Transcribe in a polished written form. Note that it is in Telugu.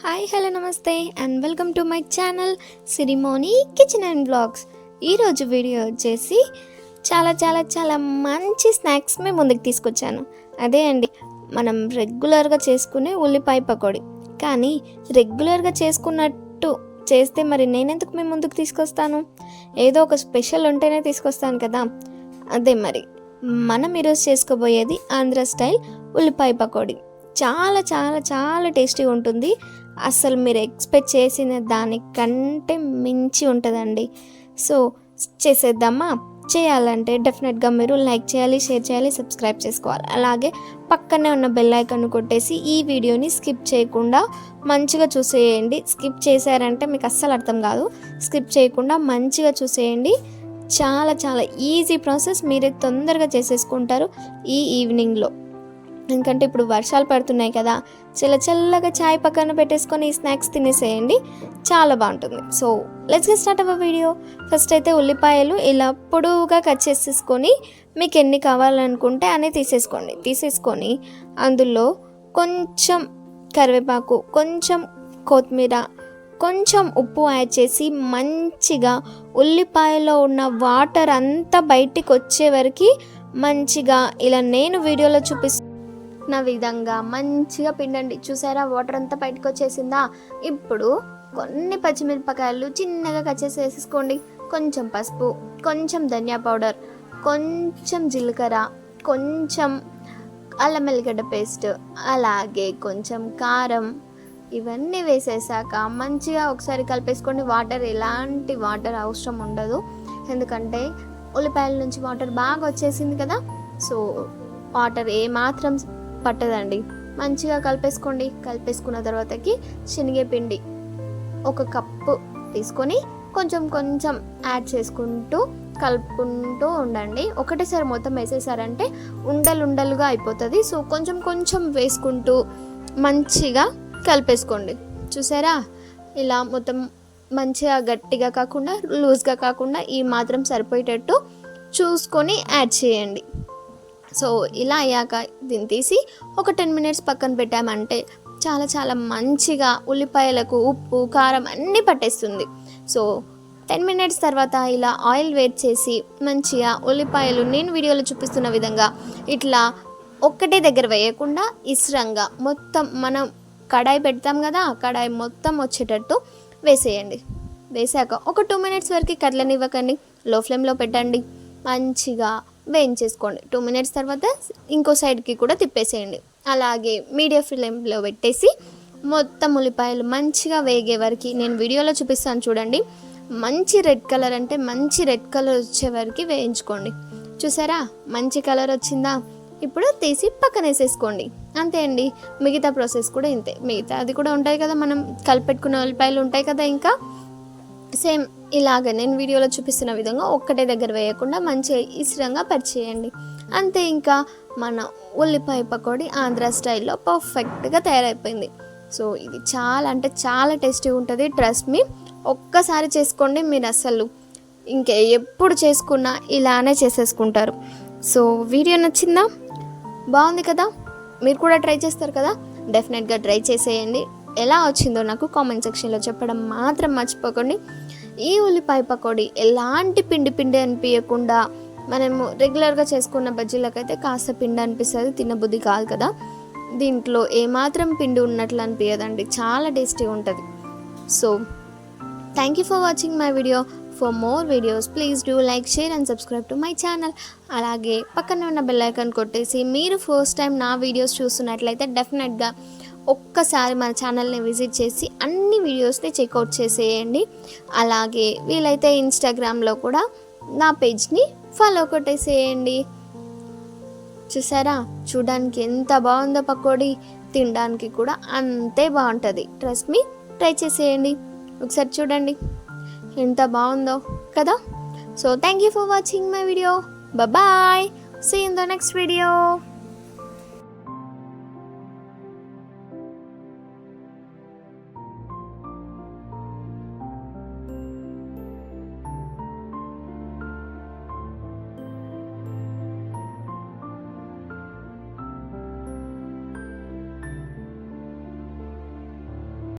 హాయ్ హలో నమస్తే and welcome to my channel Sirimoni kitchen and blogs. ఈరోజు వీడియో వచ్చేసి చాలా చాలా చాలా మంచి స్నాక్స్ మేము ముందుకు తీసుకొచ్చాను. అదే అండి, మనం రెగ్యులర్గా చేసుకునే ఉల్లిపాయ పకోడీ. కానీ రెగ్యులర్గా చేసుకున్నట్టు చేస్తే మరి నేనెందుకు మేము ముందుకు తీసుకొస్తాను? ఏదో ఒక స్పెషల్ ఉంటేనే తీసుకొస్తాను కదా. అదే మరి మనం ఈరోజు చేసుకోబోయేది ఆంధ్ర స్టైల్ ఉల్లిపాయ పకోడీ. చాలా చాలా చాలా టేస్టీగా ఉంటుంది. అసలు మీరు ఎక్స్పెక్ట్ చేసిన దానికంటే మించి ఉంటుందండి. సో చేసేద్దామా? చేయాలంటే డెఫినెట్గా మీరు లైక్ చేయాలి, షేర్ చేయాలి, సబ్స్క్రైబ్ చేసుకోవాలి. అలాగే పక్కనే ఉన్న బెల్ ఐకాన్ కొట్టేసి ఈ వీడియోని స్కిప్ చేయకుండా మంచిగా చూసేయండి. స్కిప్ చేశారంటే మీకు అస్సలు అర్థం కాదు. స్కిప్ చేయకుండా మంచిగా చూసేయండి. చాలా చాలా ఈజీ ప్రాసెస్, మీరే తొందరగా చేసేసుకుంటారు ఈ ఈవినింగ్లో. ఎందుకంటే ఇప్పుడు వర్షాలు పడుతున్నాయి కదా, చల్లగా చాయ్ పక్కన పెట్టేసుకొని ఈ స్నాక్స్ తినేసేయండి, చాలా బాగుంటుంది. So let's get start our video. First అయితే ఉల్లిపాయలు ఇలా పొడవుగా కట్ చేసేసుకొని మీకు ఎన్ని కావాలనుకుంటే అన్నీ తీసేసుకొని అందులో కొంచెం కరివేపాకు, కొంచెం కొత్తిమీర, కొంచెం ఉప్పు యాడ్ చేసి మంచిగా ఉల్లిపాయలో ఉన్న వాటర్ అంతా బయటికి వచ్చే వరకు మంచిగా ఇలా నేను వీడియోలో చూపిస్తున్న విధంగా మంచిగా పిండండి. చూసారా, వాటర్ అంతా బయటకు వచ్చేసిందా? ఇప్పుడు కొన్ని పచ్చిమిరపకాయలు చిన్నగా కట్ చేసి వేసేసుకోండి. కొంచెం పసుపు, కొంచెం ధనియా పౌడర్, కొంచెం జీలకర్ర, కొంచెం అల్లం వెల్లిగడ్డ పేస్ట్, అలాగే కొంచెం కారం. ఇవన్నీ వేసేసాక మంచిగా ఒకసారి కలిపేసుకోండి. ఎలాంటి వాటర్ అవసరం ఉండదు, ఎందుకంటే ఉల్లిపాయల నుంచి వాటర్ బాగా వచ్చేసింది కదా. సో వాటర్ ఏమాత్రం పట్టదండి. మంచిగా కలిపేసుకోండి. కలిపేసుకున్న తర్వాతకి శనగపిండి 1 కప్పు తీసుకొని కొంచెం కొంచెం యాడ్ చేసుకుంటూ కలుపుకుంటూ ఉండండి. ఒకటేసారి మొత్తం వేసేసారంటే ఉండలుగా అయిపోతుంది. సో కొంచెం కొంచెం వేసుకుంటూ మంచిగా కలిపేసుకోండి. చూసారా, ఇలా మొత్తం మంచిగా గట్టిగా కాకుండా లూజ్గా కాకుండా ఈ మాత్రం సరిపోయేటట్టు చూసుకొని యాడ్ చేయండి. సో ఇలా అయ్యాక దీన్ని తీసి ఒక 10 మినిట్స్ పక్కన పెట్టామంటే చాలా చాలా మంచిగా ఉల్లిపాయలకు ఉప్పు కారం అన్నీ పట్టేస్తుంది. సో 10 మినిట్స్ తర్వాత ఇలా ఆయిల్ వేడి చేసి మంచిగా ఉల్లిపాయలు నేను వీడియోలో చూపిస్తున్న విధంగా ఇట్లా ఒక్కటే దగ్గర వేయకుండా ఇస్రంగా మొత్తం మనం కడాయి పెడతాం కదా, కడాయి మొత్తం వచ్చేటట్టు వేసేయండి. వేసాక ఒక 2 మినిట్స్ వరకు కదలనివ్వకండి, లో ఫ్లేమ్లో పెట్టండి. మంచిగా వేయించేసుకోండి. 2 మినిట్స్ తర్వాత ఇంకో సైడ్కి కూడా తిప్పేసేయండి. అలాగే మీడియం ఫ్లేమ్లో పెట్టేసి మొత్తం ఉల్లిపాయలు మంచిగా వేగే వరకు నేను వీడియోలో చూపిస్తాను చూడండి. మంచి రెడ్ కలర్ అంటే మంచి రెడ్ కలర్ వచ్చే వరకు వేయించుకోండి. చూసారా, మంచి కలర్ వచ్చిందా? ఇప్పుడు తీసి పక్కన వేసేసుకోండి. అంతే అండి, మిగతా ప్రాసెస్ కూడా ఇంతే. మిగతా అది కూడా ఉంటాయి కదా, మనం కలిపెట్టుకున్న ఉల్లిపాయలు ఉంటాయి కదా, ఇంకా సేమ్ ఇలాగ నేను వీడియోలో చూపిస్తున్న విధంగా ఒక్కటే దగ్గర వేయకుండా మంచిగా ఇష్టంగా పరిచేయండి. అంతే, ఇంకా మన ఉల్లిపాయ పకోడీ ఆంధ్ర స్టైల్లో పర్ఫెక్ట్గా తయారైపోయింది. సో ఇది చాలా అంటే చాలా టేస్టీగా ఉంటుంది. ట్రస్ట్ మీ, ఒక్కసారి చేసుకోండి, మీరు అసలు ఇంకా ఎప్పుడు చేసుకున్నా ఇలానే చేసేసుకుంటారు. సో వీడియో నచ్చిందా? బాగుంది కదా, మీరు కూడా ట్రై చేస్తారు కదా. డెఫినెట్గా ట్రై చేసేయండి. ఎలా వచ్చిందో నాకు కామెంట్ సెక్షన్లో చెప్పడం మాత్రం మర్చిపోకండి. ఈ ఉల్లిపాయ పకోడీ ఎలాంటి పిండి అనిపించకుండా, మనము రెగ్యులర్గా చేసుకున్న బజ్జీలకైతే కాస్త పిండి అనిపిస్తుంది, తినబుద్ధి కాదు కదా. దీంట్లో ఏమాత్రం పిండి ఉన్నట్లు అనిపించదండి, చాలా టేస్టీగా ఉంటుంది. So thank you for watching my video. For more videos please do like, share and subscribe to my channel. అలాగే పక్కనే ఉన్న బెల్ ఐకాన్ కొట్టేసి మీరు ఫస్ట్ టైం నా వీడియోస్ చూస్తున్నట్లయితే డెఫినెట్గా ఒక్కసారి మన ఛానల్ని విజిట్ చేసి అన్ని వీడియోస్ని చెక్అవుట్ చేసేయండి. అలాగే వీలైతే ఇన్స్టాగ్రామ్లో కూడా నా పేజ్ని ఫాలో కొట్టేసేయండి. చూసారా, చూడడానికి ఎంత బాగుందో పకోడీ, తినడానికి కూడా అంతే బాగుంటుంది. ట్రస్ట్ మీ, ట్రై చేసేయండి. ఒకసారి చూడండి ఎంత బాగుందో కదా. So thank you for watching my video. Bye, see you in the next video.